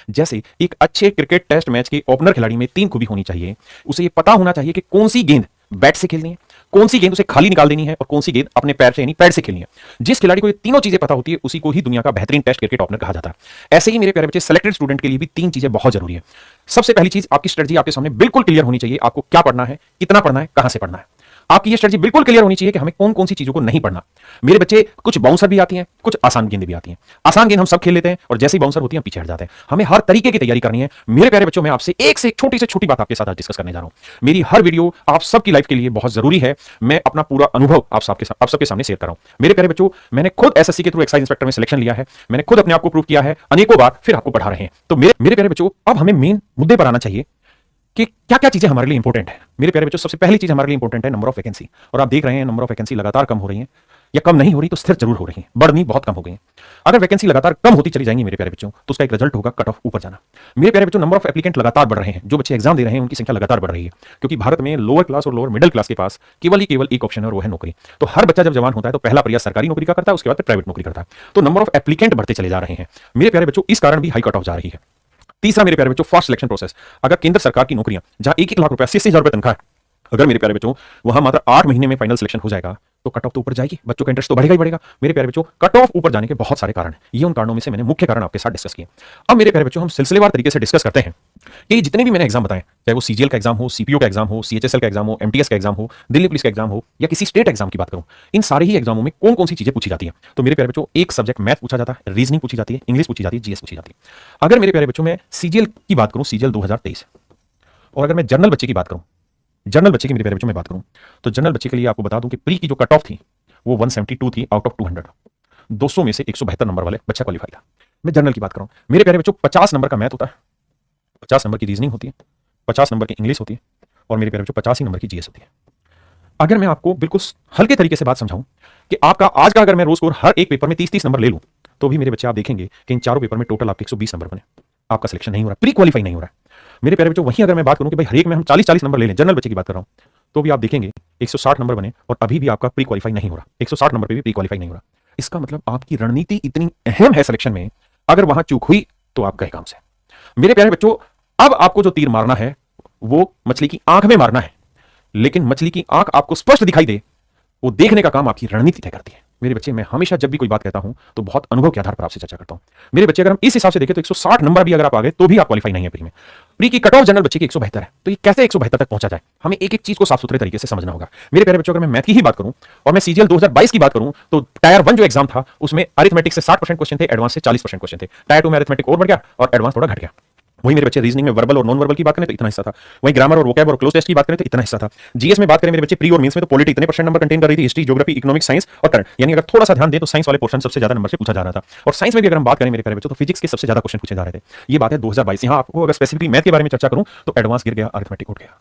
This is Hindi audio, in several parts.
जैसे एक अच्छे क्रिकेट टेस्ट मैच के ओपनर खिलाड़ी में 3 खूबी होनी चाहिए। उसे ये पता होना चाहिए कि कौन सी गेंद बैट से खेलनी है, कौन सी गेंद उसे खाली निकाल देनी है और कौन सी गेंद अपने पैर से यानी पैड से खेलनी है। जिस खिलाड़ी को ये तीनों चीजें पता होती है उसी को ही दुनिया का बेहतरीन टेस्ट क्रिकेट ओपनर कहा जाता है। ऐसे ही मेरे प्यारे बच्चे, सेलेक्टेड स्टूडेंट के लिए भी 3 चीजें बहुत जरूरी है। सबसे पहली चीज, आपकी स्ट्रेटजी आपके सामने बिल्कुल क्लियर होनी चाहिए। आपको क्या पढ़ना है, कितना पढ़ना है, कहां से पढ़ना है। आपकी ये स्ट्रेटजी बिल्कुल क्लियर होनी चाहिए कि हमें कौन कौन सी चीजों को नहीं पढ़ना। मेरे बच्चे, कुछ बाउंसर भी आती हैं, कुछ आसान गेंदें भी आती हैं। आसान गेंद हम सब खेल लेते हैं और जैसे ही बाउंसर होती है हम पीछे हट जाते हैं। हमें हर तरीके की तैयारी करनी है। मेरे प्यारे बच्चों, मैं आपसे एक से एक छोटी से छोटी बात आपके साथ आज डिस्कस करने जा रहा हूं। मेरी हर वीडियो आप सबकी लाइफ के लिए बहुत जरूरी है। मैं अपना पूरा अनुभव आप सबके सामने शेयर कर रहा हूं। मेरे प्यारे बच्चों, मैंने खुद एसएससी के थ्रू एक्साइज इंस्पेक्टर में सिलेक्शन लिया है। मैंने खुद अपने आप को प्रूव किया है अनेकों बार, फिर आपको पढ़ा रहे हैं। तो मेरे प्यारे बच्चों, अब हमें मेन मुद्दे पर आना चाहिए कि क्या क्या चीजें हमारे लिए इंपॉर्टेंट है। मेरे प्यारे बच्चों, सबसे पहली चीज हमारे लिए इंपॉर्टेंट है नंबर ऑफ वैकेंसी। और आप देख रहे हैं नंबर ऑफ वैकेंसी लगातार कम हो रही है, या कम नहीं हो रही तो स्थिर जरूर हो रही है, बढ़नी बहुत कम हो गई है। अगर वैकेंसी लगातार कम होती चली जाएंगी मेरे प्यारे बच्चों, तो उसका एक रिजल्ट होगा कट ऑफ ऊपर जाना। मेरे प्यारे बच्चों, नंबर ऑफ एप्लीकेंट लगातार बढ़ रहे हैं। जो बच्चे एग्जाम दे रहे हैं उनकी संख्या लगातार बढ़ रही है, क्योंकि भारत में लोअर क्लास और लोअर मिडिल क्लास के पास केवल एक ऑप्शन है और वो है नौकरी। तो हर बच्चा जब जवान होता है तो पहला प्रयास सरकारी नौकरी का करता है, उसके बाद प्राइवेट नौकरी करता है। तो नंबर ऑफ एप्लीकेंट बढ़ते चले जा रहे हैं मेरे प्यारे बच्चों, इस कारण भी हाई कट ऑफ जा रही है। तीसरा मेरे प्यारे बच्चों, फास्ट सिलेक्शन प्रोसेस। अगर केंद्र सरकार की नौकरियां जहां 1-1 लाख रुपया, 80,000 रुपए तनख्वाह है, अगर मेरे प्यारे बच्चों वहां मात्र 8 महीने में फाइनल सिलेक्शन हो जाएगा तो कट ऑफ तो ऊपर जाएगी, बच्चों का इंटरेस्ट तो बढ़ेगा ही बढ़ेगा। मेरे प्यारे बच्चों, कट ऑफ ऊपर जाने के बहुत सारे कारण हैं। ये उन कारणों में से मैंने मुख्य कारण आपके साथ डिस्कस किए। अब मेरे प्यारे बच्चों, हम सिलसिलेवार तरीके से डिस्कस करते हैं कि जितने भी मैंने एग्जाम बताए, चाहे वो सीजीएल का एग्जाम हो, सीपीओ का एग्जाम हो, सीएचएसएल का एग्जाम हो, एमटीएस का एग्जाम हो, दिल्ली पुलिस का एग्जाम हो, या किसी स्टेट एग्जाम की बात करूं, इन सारे ही एग्जामों में कौन कौन सी चीजें पूछी जाती हैं। तो मेरे प्यारे बच्चों, एक सब्जेक्ट मैथ पूछा जाता है, रीजनिंग पूछी जाती है, इंग्लिश पूछी जाती है, जीएस पूछी जाती है। अगर मेरे प्यारे बच्चों, मैं सीजीएल की बात करूं, सीजीएल 2023, और अगर मैं जनरल बच्चे की बात करूं, जनरल बच्चे की मेरे प्यारे बच्चों मैं बात करूं, तो जनरल बच्चे के लिए आपको बता दूं कि प्री की जो कट ऑफ थी वो 172 थी आउट ऑफ 200। 200 में से 172 नंबर वाले बच्चा क्वालिफाई था। मैं जनरल की बात करूं मेरे प्यारे बच्चों, 50 नंबर का मैथ होता है, 50 नंबर की रीजनिंग होती है, 50 नंबर की इंग्लिश होती है, और मेरे प्यारे बच्चों 50 ही नंबर की जीएस होती है। अगर मैं आपको बिल्कुल हल्के तरीके से बात समझाऊं कि आपका आज का अगर मैं रोज स्कोर हर एक पेपर में 30-30 नंबर ले लूं, तो भी मेरे बच्चे आप देखेंगे कि इन चारों पेपर में टोटल आपके 120 नंबर बने, आपका सिलेक्शन नहीं हो रहा, प्री क्वालिफाई नहीं हो रहा है। मेरे प्यारे बच्चों, वहीं अगर मैं बात करूं कि भाई हर एक में हम 40-40 नंबर ले लें, जनरल बच्चे की बात कर रहा हूं, तो भी आप देखेंगे 160 नंबर बने और अभी भी आपका प्री क्वालिफाई नहीं हो रहा, 160 नंबर पे भी प्री क्वालिफाई नहीं हो रहा। इसका मतलब आपकी रणनीति इतनी अहम है सिलेक्शन में, अगर वहां चूक हुई तो आप गए काम से। मेरे प्यारे बच्चों, अब आपको जो तीर मारना है वो मछली की आंख में मारना है, लेकिन मछली की आंख आपको स्पष्ट दिखाई दे, वो देखने का काम आपकी रणनीति तय करती है। मेरे बच्चे, मैं हमेशा जब भी कोई बात कहता हूं तो बहुत अनुभव के आधार पर आपसे चर्चा करता हूं। मेरे बच्चे, अगर हम इस हिसाब से देखें तो 160 नंबर भी अगर आप आ गए तो भी आप क्वालिफाई नहीं है प्री में। प्री की कट ऑफ जनरल बच्चे की 172 है, तो ये कैसे 172 तक पहुंचा जाए, हमें एक एक चीज को साफ सुथरे तरीके से समझना होगा। मेरे प्यारे बच्चों, अगर मैं मैथ की ही बात करूं और मैं सीजीएल 2022 की बात करूं, तो टायर 1 जो एग्जाम था उसमें अरिथमेटिक से 60% क्वेश्चन थे, एडवांस से 40% क्वेश्चन थे। टायर 2 में अरिथमेटिक और बढ़ गया और एडवांस थोड़ा घट गया। वही मेरे बच्चे, रीजनिंग में वर्बल और नॉन वर्बल की बात करें तो इतना हिस्सा था, वही ग्रामर और वोकैब और क्लोज टेस्ट की बात करें तो इतना हिस्सा था। जीएस में बात करें मेरे बच्चे, प्री और मेंस में तो पॉलिटी इतने परसेंट नंबर कंटेन कर रही थी, हिस्ट्री, ज्योग्राफी, इकोनॉमिक्स, साइंस और करंट, यानी अगर थोड़ा सा ध्यान दें तो साइंस वाले पोर्शन सबसे ज्यादा नंबर से पूछा जा रहा था। और साइंस में भी अगर हम बात करें मेरे प्यारे बच्चों, तो फिजिक्स के सबसे ज्यादा क्वेश्चन पूछे जा रहे थे। ये बात है 2022। यहां आपको अगर स्पेसिफिकली मैथ के बारे में चर्चा करूं तो एडवांस गिर गया, अरिथमेटिक उठ गया।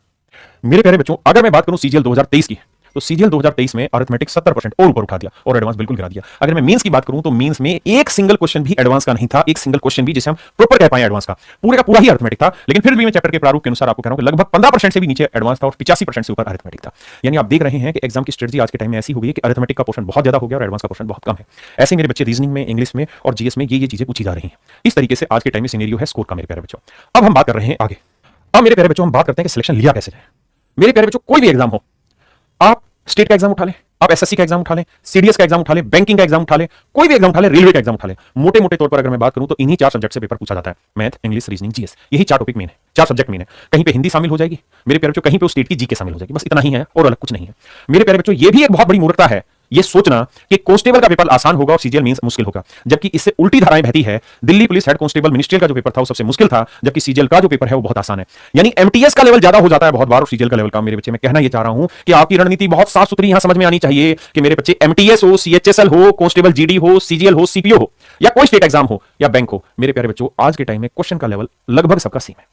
मेरे प्यारे बच्चों, अगर मैं बात करूं सीजीएल 2023 की, तो सीजीएल 2023 में अरिथमेटिक 70% और ऊपर उठा दिया और एडवांस बिल्कुल गिरा दिया। अगर मैं मींस की बात करूं तो मींस में एक सिंगल क्वेश्चन भी एडवांस का नहीं था, एक सिंगल क्वेश्चन भी जिसे हम प्रॉपर कह पाए एडवांस का पूरा ही अरिथमेटिक था। लेकिन फिर भी मैं चैप्टर के प्रारूप के अनुसार आपको कह रहा हूं कि लगभग 15% से भी नीचे एडवांस था और 85% से ऊपर अरिथमेटिक था। यानी आप देख रहे हैं कि एग्जाम की स्ट्रेटजी आज के टाइम में ऐसी हो गई है कि अरिथमेटिक का पोर्शन बहुत ज्यादा हो गया और एडवांस का पोर्शन बहुत कम है। ऐसे मेरे बच्चे, रीजनिंग में, इंग्लिश में और जीएस में ये चीजें पूछी जा रही हैं। इस तरीके से आज के टाइम में सिनेरियो है स्कोर का मेरे प्यारे बच्चों। अब हम बात कर रहे हैं आगे। अब मेरे प्यारे बच्चों, हम बात करते हैं कि सिलेक्शन लिया कैसे जाए। मेरे प्यारे बच्चों, कोई भी एग्जाम हो, आप स्टेट का एग्जाम उठा लें, आप एसएससी का एग्जाम उठा लें, सीडीएस का एग्जाम उठा लें, बैंकिंग का एग्जाम उठा लें, कोई भी एग्जाम उठा लें, रेलवे का एग्जाम उठा लें, मोटे तौर पर अगर मैं बात करूं तो इन्हीं 4 सब्जेक्ट से पेपर पूछा जाता है, मैथ, इंग्लिश, रीजनिंग, जीएस। यही 4 टॉपिक मेन है, 4 सब्जेक्ट मेन है। कहीं पे हिंदी शामिल हो जाएगी मेरे प्यारे बच्चों, कहीं पे स्टेट की जीके शामिल हो जाएगी, बस इतना ही है और अलग कुछ नहीं है। मेरे प्यारे बच्चों, ये भी एक बहुत बड़ी मूर्खता है ये सोचना कि कांस्टेबल का पेपर आसान होगा और सीजीएल मेंस मुश्किल होगा, जबकि इससे उल्टी धाराएं बहती है। Delhi police head constable ministerial का जो पेपर था वो सबसे मुश्किल था, जबकि सीजीएल का जो पेपर है वो बहुत आसान है। यानी एमटीएस का लेवल ज्यादा हो जाता है बहुत बार और सीजीएल का लेवल कम। मेरे बच्चे, मैं कहना ये चाह रहा हूं कि आपकी रणनीति बहुत साफ सुथरी यहां समझ में आनी चाहिए कि मेरे बच्चे, एमटीएस हो, सीएचएसएल हो, कांस्टेबल जीडी हो, सीजीएल हो, सीपीओ हो, या कोई स्टेट एग्जाम हो या बैंक हो, मेरे प्यारे बच्चों, आज के टाइम में क्वेश्चन का लेवल लगभग सबका सेम है।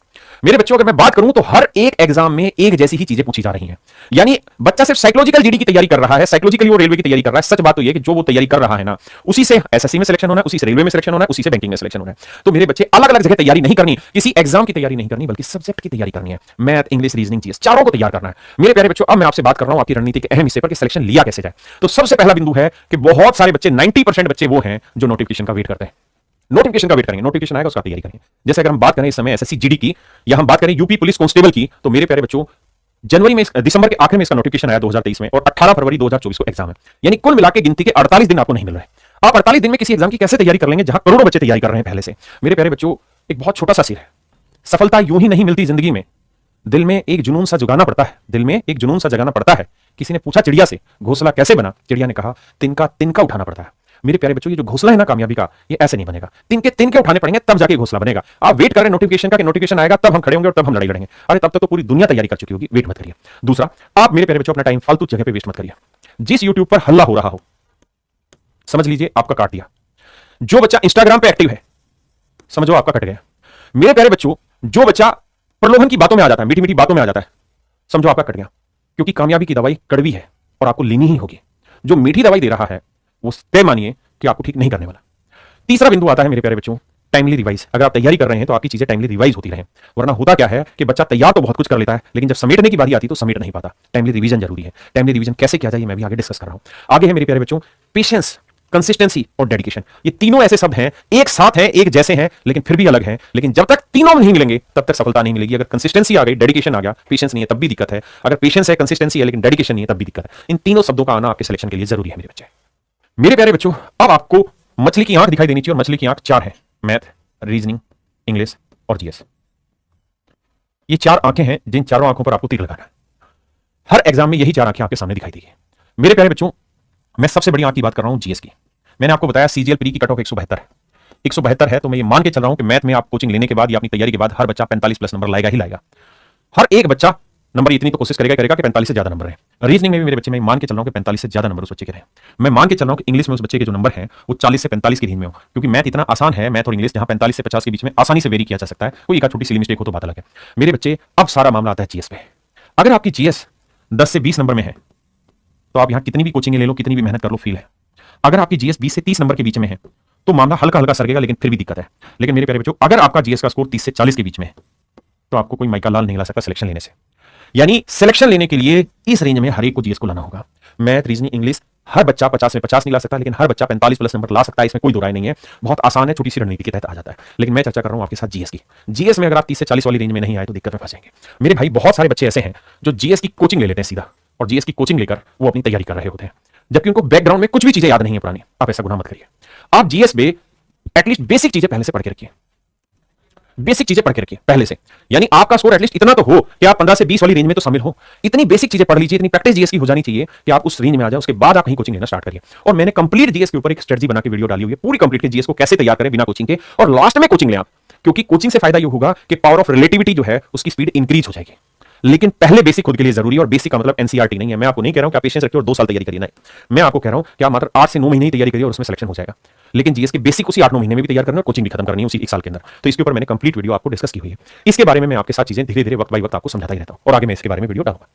मेरे बच्चों, अगर मैं बात करूं तो हर एक एग्जाम में एक जैसी ही चीजें पूछी जा रही हैं। यानी बच्चा सिर्फ साइकोलॉजिकल जीडी की तैयारी कर रहा है, साइकोलॉजिकली वो रेलवे की तैयारी कर रहा है। सच बात तो ये कि जो वो तैयारी कर रहा है ना, उसी से एसएससी में सिलेक्शन होना है, उसी से रेलवे में सिलेक्शन होना है, उसी से बैंकिंग में सिलेक्शन होना है। तो मेरे बच्चे, अलग अलग जगह तैयारी नहीं करनी, किसी एग्जाम की तैयारी नहीं करनी, बल्कि सब्जेक्ट की तैयारी करनी है। मैथ, इंग्लिश, रीजनिंग, जीएस, चारों को तैयार करना है। मेरे प्यारे बच्चों, अब मैं आपसे बात कर रहा हूं आपकी रणनीति के अहम हिस्से पर कि सिलेक्शन लिया कैसे जाए। तो सबसे पहला बिंदु है कि बहुत सारे बच्चे, 90% बच्चे वो हैं जो नोटिफिकेशन का वेट करते हैं। नोटिफिकेशन का वेट करेंगे, नोटिफिकेशन आएगा उसका तैयारी करेंगे। जैसे अगर हम बात करें इस समय एसएससी जीडी की, या हम बात करें यूपी पुलिस कांस्टेबल की, तो मेरे प्यारे बच्चों जनवरी में, दिसंबर के आखिर में इसका नोटिफिकेशन आया 2023 में, और 18 फरवरी 2024 को एग्जाम है। यानी कुल मिला के गिनती के 48 दिन आपको नहीं मिल रहे। आप 48 दिन में किसी एग्जाम की कैसे तैयारी कर लेंगे जहां करोड़ों बच्चे तैयारी कर रहे हैं पहले से। मेरे प्यारे बच्चों, एक बहुत छोटा सा सिर है, सफलता यूं ही नहीं मिलती जिंदगी में, दिल में एक जुनून सा जगाना पड़ता है, दिल में एक जुनून सा जगाना पड़ता है। किसी ने पूछा चिड़िया से घोंसला कैसे बना, चिड़िया ने कहा तिनका तिनका उठाना पड़ता है। मेरे प्यारे बच्चों, ये जो घोंसला है ना कामयाबी का, ये ऐसे नहीं बनेगा, तिनके तिनके उठाने पड़ेंगे तब जाके घोंसला बनेगा। आप वेट करें नोटिफिकेशन का कि नोटिफिकेशन आएगा तब हम खड़े होंगे और तब हम लड़ाई लड़ेंगे। अरे तब तक तो पूरी दुनिया तैयारी कर चुकी होगी, वेट मत करिए। दूसरा, आप मेरे प्यारे बच्चों अपना टाइम फालतू जगह पे वेस्ट मत करिए। जिस यूट्यूब पर हल्ला हो रहा हो, समझ लीजिए आपका काट दिया। जो बच्चा इंस्टाग्राम पे एक्टिव है, समझो आपका कट गया। मेरे प्यारे बच्चों, जो बच्चा प्रलोभन की बातों में आ जाता है, मीठी मीठी बातों में आ जाता है, समझो आपका कट गया। क्योंकि कामयाबी की दवाई कड़वी है और आपको लेनी ही होगी। जो मीठी दवाई दे रहा है वो तय मानिए कि आपको ठीक नहीं करने वाला। तीसरा बिंदु आता है मेरे प्यारे बच्चों, टाइमली रिवाइज। अगर आप तैयारी कर रहे हैं तो आपकी चीजें टाइमली रिवाइज होती रहें, वरना होता क्या है कि बच्चा तैयार तो बहुत कुछ कर लेता है, लेकिन जब समेटने की बारी आती है तो समेट नहीं पाता। टाइमली रिवीजन जरूरी है। टाइमली रिवीजन कैसे किया जाए मैं भी आगे डिस्कस कर रहा हूं। आगे है मेरे प्यारे बच्चों पेशेंस, कंसिस्टेंसी और डेडिकेशन। ये तीनों ऐसे शब्द हैं, एक साथ हैं, एक जैसे हैं, लेकिन फिर भी अलग हैं। लेकिन जब तक तीनों नहीं मिलेंगे तब तक सफलता नहीं मिलेगी। अगर कंसिस्टेंसी आ गई, डेडिकेशन आ गया, पेशेंस नहीं है तब भी दिक्कत है। अगर पेशेंस है, कंसिस्टेंसी है, लेकिन डेडिकेशन नहीं है तब भी दिक्कत है। इन तीनों शब्दों का आना आपके सिलेक्शन के लिए जरूरी है मेरे बच्चे। मेरे प्यारे बच्चों, अब आपको मछली की आंख दिखाई देनी चाहिए, और मछली की आंख चार है: मैथ, रीजनिंग, इंग्लिश और जीएस। ये चार आंखें हैं जिन चारों आंखों पर आपको तीर लगाना है। हर एग्जाम में यही चार आंखें आपके सामने दिखाई देगी। मेरे प्यारे बच्चों, मैं सबसे बड़ी आंख की बात कर रहा हूं जीएस की। मैंने आपको बताया सीजीएल प्री की कट ऑफ 172 है। 172 है तो मैं ये मान के चल रहा हूं कि मैथ में आप कोचिंग लेने के बाद या अपनी तैयारी के बाद हर बच्चा 45 प्लस नंबर लाएगा ही लाएगा। हर एक बच्चा नंबर इतनी तो कोशिश करेगा कि 45 से ज्यादा नंबर है। रीजनिंग में भी मेरे बच्चे, मैं मान के चल रहा हूं कि 45 से ज्यादा नंबर उस बच्चे के रहे। मैं मान के चल रहा हूं कि इंग्लिश में उस बच्चे के जो नंबर है वो 40 से 45 की रेंज में हो, क्योंकि मैथ इतना आसान है, मैथ और इंग्लिश जहां 45 से 50 के बीच में आसानी से वेरी किया जा सकता है। कोई एक छोटी सी मिस्टेक हो तो बात अलग है। मेरे बच्चे, अब सारा मामला आता है जीएस पे। अगर आपकी जीएस 10 से 20 नंबर में है तो आप यहां कितनी भी कोचिंग ले लो, कितनी भी मेहनत कर लो, फेल है। अगर आपकी जीएस 20 से 30 नंबर के बीच में है तो मामला हल्का हल्का सरकेगा, लेकिन फिर भी दिक्कत है। लेकिन मेरे प्यारे बच्चों, अगर आपका जीएस का स्कोर 30 से 40 के बीच में है तो आपको कोई माइका लाल नहीं ला सकता सिलेक्शन लेने से। यानी सिलेक्शन लेने के लिए इस रेंज में हर एक को जीएस को लाना होगा। मैथ, रीजनिंग, इंग्लिश, हर बच्चा 50 में 50 नहीं ला सकता, लेकिन हर बच्चा 45 प्लस नंबर ला सकता है। इसमें कोई दो राय नहीं है, बहुत आसान है, छोटी सी रणनीति के तहत आ जाता है। लेकिन मैं चर्चा कर रहा हूं आपके साथ जीएस की। जीएस में अगर आप 30 से 40 वाली रेंज में नहीं आए तो दिक्कत में फंसेंगे। मेरे भाई, बहुत सारे बच्चे ऐसे हैं जो जीएस की कोचिंग ले लेते हैं सीधा, और जीएस की कोचिंग लेकर वो अपनी तैयारी कर रहे होते हैं, जबकि उनको बैकग्राउंड में कुछ भी चीजें याद नहीं है पुरानी। आप ऐसा गुनाह मत करिए। आप जीएस में एटलीस्ट बेसिक चीजें पहले से पढ़ के रखिए, बेसिक चीजें पढ़ के रखिए पहले से। यानी आपका स्कोर एटलीस्ट इतना तो हो कि आप 15 से 20 वाली रेंज में तो शामिल हो। इतनी बेसिक चीजें पढ़ लीजिए, इतनी प्रैक्टिस जीएस की हो जानी चाहिए कि आप उस रेंज में आ जाए। उसके बाद आप कहीं कोचिंग लेना स्टार्ट करिए। और मैंने कंप्लीट जीएस के ऊपर एक स्ट्रेटजी बना के वीडियो डाली हुई है, पूरी कंप्लीट के जीएस को कैसे तैयार करें बिना कोचिंग के, और लास्ट में कोचिंग लें आप। क्योंकि कोचिंग से फायदा ये होगा कि पावर ऑफ रिलेटिविटी जो है उसकी स्पीड इंक्रीज हो जाएगी। लेकिन पहले बेसिक खुद के लिए जरूरी है, और बेसिक का मतलब एनसीईआरटी नहीं है। मैं आपको नहीं कह रहा हूं कि आप पेशेंस रखिए और 2 साल तैयारी करिए, नहीं। मैं आपको कह रहा हूं कि आप मात्र 8 से 9 महीने ही तैयारी करिए और उसमें सिलेक्शन हो जाएगा। लेकिन जीएस के बेसिक उसी 8-9 महीने में भी तैयार करना है और कोचिंग भी खत्म करनी है उसी 1 साल के अंदर। तो इसके ऊपर मैंने कंप्लीट वीडियो आपको डिस्कस की हुई है। इसके बारे में मैं आपके साथ चीजें धीरे धीरे वक्त बाय वक्त आपको समझाता ही रहता हूं, और आगे मैं इसके बारे में वीडियो डालूंगा।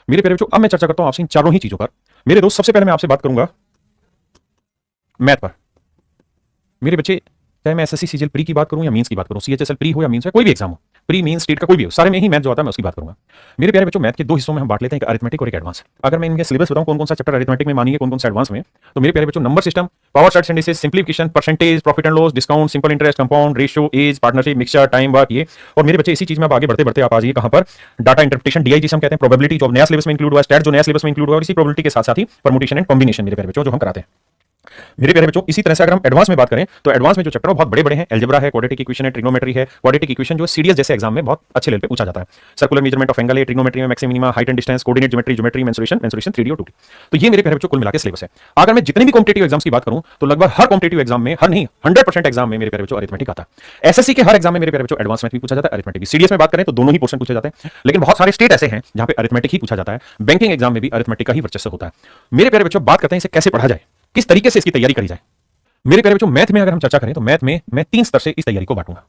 मेरे प्यारे बच्चों, अब मैं चर्चा करता हूं आपसे इन चारों ही चीजों पर। मेरे दोस्त, सबसे पहले मैं आपसे बात करूंगा मैथ पर। मेरे बच्चे, चाहे मैं एसएससी सीजीएल प्री की बात करूं या मींस की बात करूं, सीएचएसएल प्री हो या मींस हो, कोई भी एग्जाम हो, प्री मींस स्टेट का कोई भी हो, सारे में ही मैथ जो आता है मैं उसकी बात करूंगा। मेरे प्यारे बच्चों, मैथ के 2 हिस्सों में हम बांट लेते हैं, एक अरिथमेटिक और एक एडवांस। अगर मैं इनके सिलेबस बताऊं कौन कौन सा चैप्टर अरिथमेटिक में मानिए, कौन कौन सा एडवांस में, तो मेरे प्यारे बच्चों, number system, power charts and indices, simplification, percentage, profit and loss, discount, simple interest, compound, ratio, age, partnership, mixture, time work, ये। और मेरे बच्चे, इसी चीज में आप आगे बढ़ते बढ़ते आप आ जाइए कहां पर, डाटा इंटरप्रिटेशन, डीआई जिसे हम कहते हैं, प्रोबेबिलिटी जो नया सिलेबस में इंक्लूड हुआ, स्टैट जो नया सिलेबस में इंक्लूड हुआ, और इसी प्रोबेबिलिटी के साथ साथ ही परमुटेशन एंड कॉम्बिनेशन मेरे प्यारे बच्चों जो हम कराते हैं। मेरे प्यारे बच्चों, इसी तरह से अगर हम एडवांस में बात करें तो एडवांस में जो चैप्टर बहुत बड़े बड़े हैं, अलजेब्रा है, क्वाड्रेटिक इक्वेशन है, ट्रिग्नोमेट्री है। क्वाड्रेटिक इक्वेशन जो सीडीएस जैसे एग्जाम में बहुत अच्छे लेवल पे पूछा जाता है। सर्कुलर मेजरमेंट ऑफ एंगल है, ट्रिग्नोमेट्री में maximum minima, height and distance, coordinate geometry, geometry, mensuration, 3D और 2D। तो ये मेरे प्यारे बच्चों कुल मिलाकर सिलेबस है। अगर मैं जितने भी कॉम्पिटिटिव एग्जाम्स की बात करूं तो लगभग हर कॉम्पिटिटिव एग्जाम में, हर नहीं 100% एग्जाम में मेरे प्यारे बच्चों अरिथमेटिक आता है। एसएससी के हर एग्जाम में मेरे प्यारे बच्चों एडवांस मैथ भी पूछा जाता है, अरिथमेटिक भी। सीडीएस में बात करें तो दोनों ही पोर्शन पूछे जाते हैं, लेकिन बहुत सारे स्टेट ऐसे हैं जहां पे अरिथमेटिक ही पूछा जाता है। बैंकिंग एग्जाम में भी अरिथमेटिक का ही वर्चस्व होता है। मेरे प्यारे बच्चों, बात करते हैं इसे कैसे पढ़ा जाए, किस तरीके से इसकी तैयारी करी जाए। मेरे प्यारे बच्चों, मैथ में अगर हम चर्चा करें तो मैथ में मैं 3 स्तर से इस तैयारी को बांटूंगा।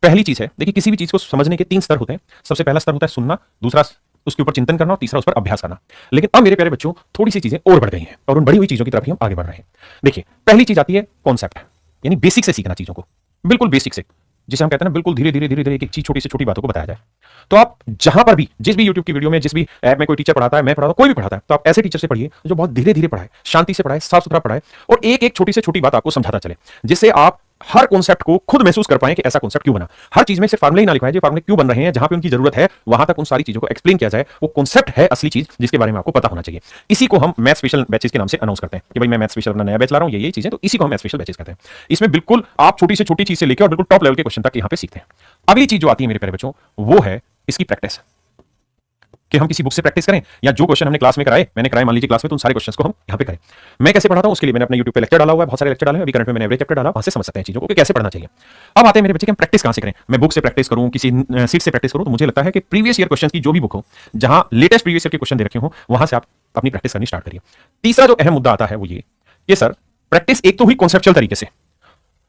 पहली चीज है, देखिए, किसी भी चीज को समझने के 3 स्तर होते हैं। सबसे पहला स्तर होता है सुनना, दूसरा उसके ऊपर चिंतन करना, और तीसरा उस पर अभ्यास करना। लेकिन अब मेरे प्यारे बच्चों, थोड़ी सी चीजें और बढ़ गई हैं, और उन बढ़ी हुई चीजों की तरफ ही हम आगे बढ़ रहे हैं। देखिए, पहली चीज आती है कॉन्सेप्ट, यानी बेसिक से सीखना चीजों को, बिल्कुल बेसिक से। जिसे हम कहते हैं ना बिल्कुल धीरे धीरे धीरे धीरे एक चीज छोटी से छोटी बातों को बताया जाए। तो आप जहां पर भी जिस भी YouTube की वीडियो में, जिस भी ऐप में कोई टीचर पढ़ाता है, मैं पढ़ाता हूं, कोई भी पढ़ाता है, तो आप ऐसे टीचर से पढ़िए जो बहुत धीरे धीरे पढ़ाए, शांति से पढ़ाए, साफ सुथरा पढ़ाए और एक एक छोटी से छोटी बात आपको समझाता चले, जिससे आप हर कॉन्सेप्ट को खुद महसूस कर पाएं कि ऐसा कॉन्सेप्ट क्यों बना। हर चीज में सिर्फ फार्मूले ही ना लिखवाएं, जो फार्मूले क्यों बन रहे हैं, जहां पे उनकी जरूरत है वहां तक उन सारी चीजों को एक्सप्लेन किया जाए। वो कॉन्सेप्ट है असली चीज जिसके बारे में आपको पता होना चाहिए। इसी को हम मैथ स्पेशल बैचेस के नाम से अनाउंस करते हैं कि भाई मैं मैथ स्पेशल अपना नया बैच ला रहा हूं, ये चीजें, तो इसी को हम मैथ स्पेशल बैचेस कहते हैं। इसमें बिल्कुल आप छोटी से छोटी चीज से लेकर और बिल्कुल टॉप लेवल के क्वेश्चन तक यहां पे सीखते हैं। अगली चीज जो आती है मेरे प्यारे बच्चों, वो है इसकी प्रैक्टिस, कि हम किसी बुक से प्रैक्टिस करें या जो क्वेश्चन हमने क्लास में कराए, मैंने कराए मान लीजिए क्लास में, तो उन सारे क्वेश्चंस को हम यहां पे करें। मैं कैसे पढ़ाता हूं उसके लिए मैंने अपने YouTube पे लेक्चर डाला हुआ है, बहुत सारे लेक्चर डाले हैं, अभी करंट में मैंने एवरेज चैप्टर डाला, वहां से समझ सकते हैं चीजों को कि कैसे पढ़ना चाहिए। अब आते हैं मेरे बच्चे कि हम प्रैक्टिस कहां से करें। मैं बुक से प्रैक्टिस करूं, किसी सीट से प्रैक्टिस करूं, तो मुझे लगता है कि प्रीवियस ईयर क्वेश्चन की जो भी बुक हो, जहां लेटेस्ट प्रीवियस ईयर के क्वेश्चन दे रखे हो, वहां से आप अपनी प्रैक्टिस करनी स्टार्ट करिए। तीसरा जो अहम मुद्दा आता है वो ये कि सर प्रैक्टिस एक तो हुई कॉन्सेप्चुअल तरीके से,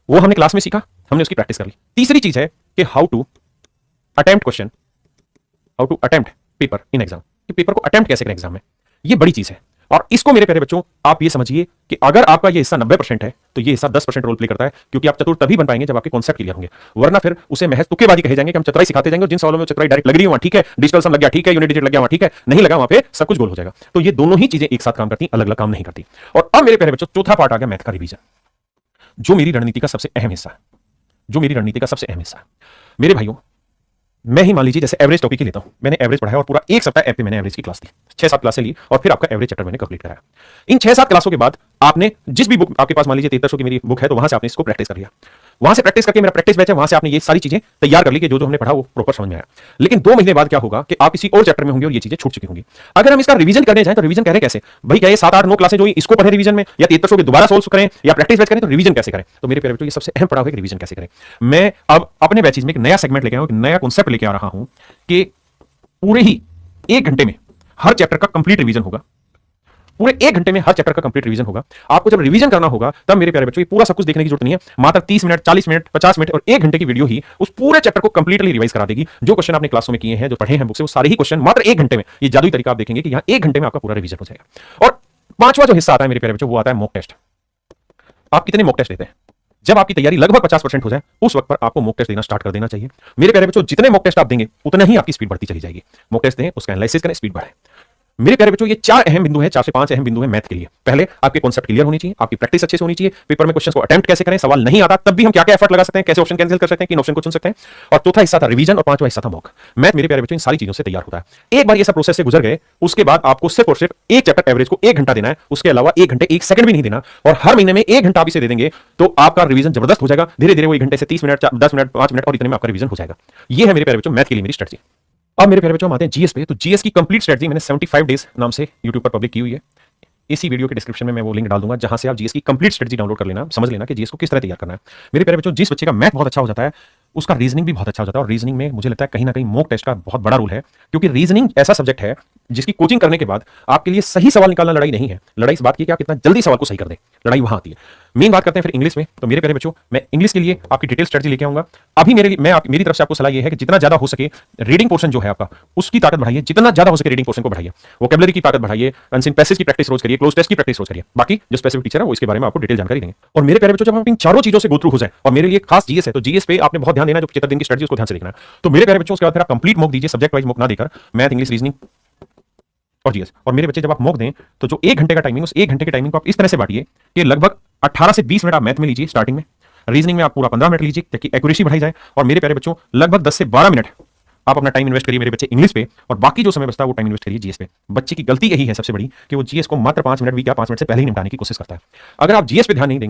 वो हमने क्लास में सीखा, हमने उसकी प्रैक्टिस कर ली। तीसरी चीज है कि how to attempt question, how to attempt paper in exam, कि पेपर को अटेम्प्ट कैसे करें एग्जाम में, ये बड़ी चीज है। और इसको मेरे प्यारे बच्चों आप ये समझिए कि अगर आपका ये हिस्सा 90% है तो ये हिस्सा 10% रोल प्ले करता है, क्योंकि आप चतुर तभी बन पाएंगे जब आपके कॉन्सेप्ट क्लियर होंगे, वरना फिर उसे महज तुक्केबाजी कहे जाएंगे कि हम चतुराई सिखाते जाएंगे और जिन सवालों में चतुराई डायरेक्ट लग रही है वहां ठीक है, डिजिटल सम लग गया ठीक है, यूनिट डिजिट लग गया वहां ठीक है, नहीं लगा वहां पे सब कुछ गोल हो जाएगा। तो ये दोनों ही चीजें एक साथ काम करती, अलग अलग काम नहीं करती। और अब मेरे प्यारे बच्चों चौथा पार्ट आ गया मैथ का रिवीजन, जो मेरी रणनीति का सबसे अहम हिस्सा है, जो मेरी रणनीति का सबसे अहम हिस्सा है। मेरे भाइयों, मैं ही मान लीजिए जैसे एवरेज टॉपिक ही लेता हूं, मैंने एवरेज पढ़ाया और पूरा एक सप्ताह ऐप पे मैंने एवरेज की क्लास ली, 6-7 क्लासें ली और फिर आपका एवरेज चैप्टर मैंने कंप्लीट कराया। इन 6-7 क्लासों के बाद आपने जिस भी बुक आपके पास मान लीजिए 7300 की मेरी बुक है, तो वहां से आपने इसको प्रैक्टिस कर लिया, वहां से प्रैक्टिस करके मेरा प्रैक्टिस बैच है, वहां से आपने ये सारी चीजें तैयार कर ली कि जो जो हमने पढ़ा वो प्रॉपर समझ में आया। लेकिन 2 महीने बाद क्या होगा कि आप किसी और चैप्टर में होंगे और ये चीजें छूट चुकी होंगी। अगर हम इसका रिवीजन करने जाएं तो रिवीजन करें कैसे भाई, क्या ये 7-8-9 क्लासें जो इसको पढ़े रिवीजन में, या 7300 के दोबारा सोल्व करें या प्रैक्टिस बैच करें, तो रिवीजन कैसे करें। तो मेरे प्यारे बच्चों ये सबसे अहम पड़ाव है कि रिवीजन कैसे करें। मैं अब अपने बैचेज में एक नया सेगमेंट लेके आया हूं, एक नया कॉन्सेप्ट लेके आ रहा हूं कि पूरे ही 1 घंटे में हर चैप्टर का कंप्लीट रिवीजन होगा, पूरे 1 घंटे में हर चैप्टर का कंप्लीट रिवीजन होगा। आपको जब रिवीजन करना होगा तब मेरे प्यारे बच्चों ये पूरा सब कुछ देखने की जरूरत नहीं है, मात्र 30 मिनट, 40 मिनट, 50 मिनट और 1 घंटे की वीडियो ही उस पूरे चैप्टर को कंप्लीटली रिवाइज करा देगी। जो क्वेश्चन आपने क्लासों में किए हैं, जो पढ़े हैं बुक से, वो सारे ही क्वेश्चन मात्र 1 घंटे में, ये जादुई तरीका आप देखेंगे कि यहां 1 घंटे में आपका पूरा रिवीजन हो जाएगा। और 5वां जो हिस्सा आता है मेरे प्यारे बच्चों, वो आता है मॉक टेस्ट। आप कितने मॉक टेस्ट देते हैं? जब आपकी तैयारी लगभग 50% हो जाए उस वक्त पर आपको मॉक टेस्ट देना स्टार्ट कर देना चाहिए। मेरे प्यारे बच्चों जितने मॉक टेस्ट आप देंगे उतना ही आपकी स्पीड बढ़ती चली जाएगी। मॉक टेस्ट दें, उसका एनालिसिस करें, स्पीड बढ़े। मेरे प्यारे बच्चों ये 4 अहम बिंदु हैं, 4 से 5 अहम बिंदु हैं मैथ के लिए। पहले आपके कॉन्सेप्ट क्लियर होनी चाहिए, आपकी प्रैक्टिस अच्छे से होनी चाहिए, पेपर में क्वेश्चंस को अटेम्प्ट कैसे करें, सवाल नहीं आता तब भी हम क्या क्या एफर्ट लगा सकते हैं, कैसे ऑप्शन कैंसिल कर सकते हैं, किन ऑप्शन को चुन सकते हैं। और चौथा हिस्सा था रिवीजन और 5वां हिस्सा था मॉक। मैथ मेरे प्यारे बच्चों इन सारी चीजों से तैयार होता है। एक बार ये सब प्रोसेस से गुजर गए उसके बाद आपको सिर्फ और सिर्फ एक चैप्टर एवरेज को 1 घंटा देना है, उसके अलावा 1 घंटे 1 सेकंड भी नहीं देना। और हर महीने में 1 घंटा आप इसे दे देंगे तो आपका रिवीजन जबरदस्त हो जाएगा। धीरे धीरे वो 1 घंटे से 30 मिनट, 10 मिनट, 5 मिनट और इतने में आपका रिवीजन हो जाएगा। ये है मेरे प्यारे बच्चों मैथ के लिए मेरी स्ट्रेटजी। अब मेरे प्यारे बच्चों हम आते हैं जीएस पे। तो जीएस की कंप्लीट स्ट्रेटजी मैंने 75 डेज नाम से यूट्यूब पर पब्लिक की हुई है। इसी वीडियो के डिस्क्रिप्शन में मैं वो लिंक डाल दूंगा, जहां से आप जीएस की कंप्लीट स्ट्रेटजी डाउनलोड कर लेना, समझ लेना कि जीएस को किस तरह तैयार करना है। मेरे प्यारे बच्चों जिस बच्चे का मैथ बहुत अच्छा हो जाता है उसका रीजनिंग भी बहुत अच्छा हो जाता है। और रीजनिंग में मुझे लगता है कहीं ना कहीं मॉक टेस्ट का बहुत बड़ा रोल है, क्योंकि रीजनिंग ऐसा सब्जेक्ट है जिसकी कोचिंग करने के बाद आपके लिए सही सवाल निकालना लड़ाई नहीं है। लड़ाई इस बात की कि आप कितना जल्दी सवाल को सही कर दें, लड़ाई वहां आती है। मेन बात करते हैं फिर इंग्लिश में। तो मेरे प्यारे बच्चों मैं इंग्लिश के लिए आपकी डिटेल स्ट्रेटजी लेके आऊंगा। अभी मेरी तरफ से आपको सलाह यह है कि जितना ज्यादा हो सके रीडिंग पोर्शन जो है आपका उसकी ताकत बढ़ाइए, जितना ज्यादा हो सके रीडिंग पोर्शन को बढ़ाइए, वोकैबुलरी की ताकत बढ़ाइए, अनसीन पैसेज की प्रैक्टिस रोज करिए, क्लोज टेस्ट की प्रैक्टिस रोज करिए। बाकी जो स्पेसिफिक टीचर है वो इसके बारे में आपको डिटेल जानकारी देंगे। और मेरे प्यारे बच्चों जब हम इन चारों चीजों से गो थ्रू हो जाए, और मेरे लिए खास जीएस है तो जीएस पे आपने बहुत ध्यान देना, जो 75 दिन की स्ट्रेटजी उसको ध्यान से देखना है। तो मेरे प्यारे बच्चों उसके बाद फिर आप कंप्लीट मॉक दीजिए, सब्जेक्ट वाइज मॉक ना देकर, मैथ, इंग्लिश, रीजनिंग और जीएस। और मेरे बच्चे जब आप मॉक दें तो जो 1 घंटे का टाइमिंग, उस 1 घंटे के टाइमिंग को आप इस तरह से बांटिए कि लगभग 18 से 20 मिनट आप मैथ में लीजिए स्टार्टिंग में, रीजनिंग में आप पूरा 15 मिनट लीजिए ताकि एक्यूरेसी बढ़ाई जाए। और मेरे प्यारे बच्चों लगभग 10 से 12 मिनट आप अपना टाइम इन्वेस्ट करिए मेरे बच्चे इंग्लिश पे, और बाकी जो समय बचता है वो टाइम इन्वेस्ट करिए जीएस पे। बच्चे की गलती यही है सबसे बड़ी कि वो जीएस को मात्र 5 मिनट भी क्या 5 मिनट से पहले ही निपटाने की कोशिश करता है। अगर आप जीएस पे ध्यान नहीं देंगे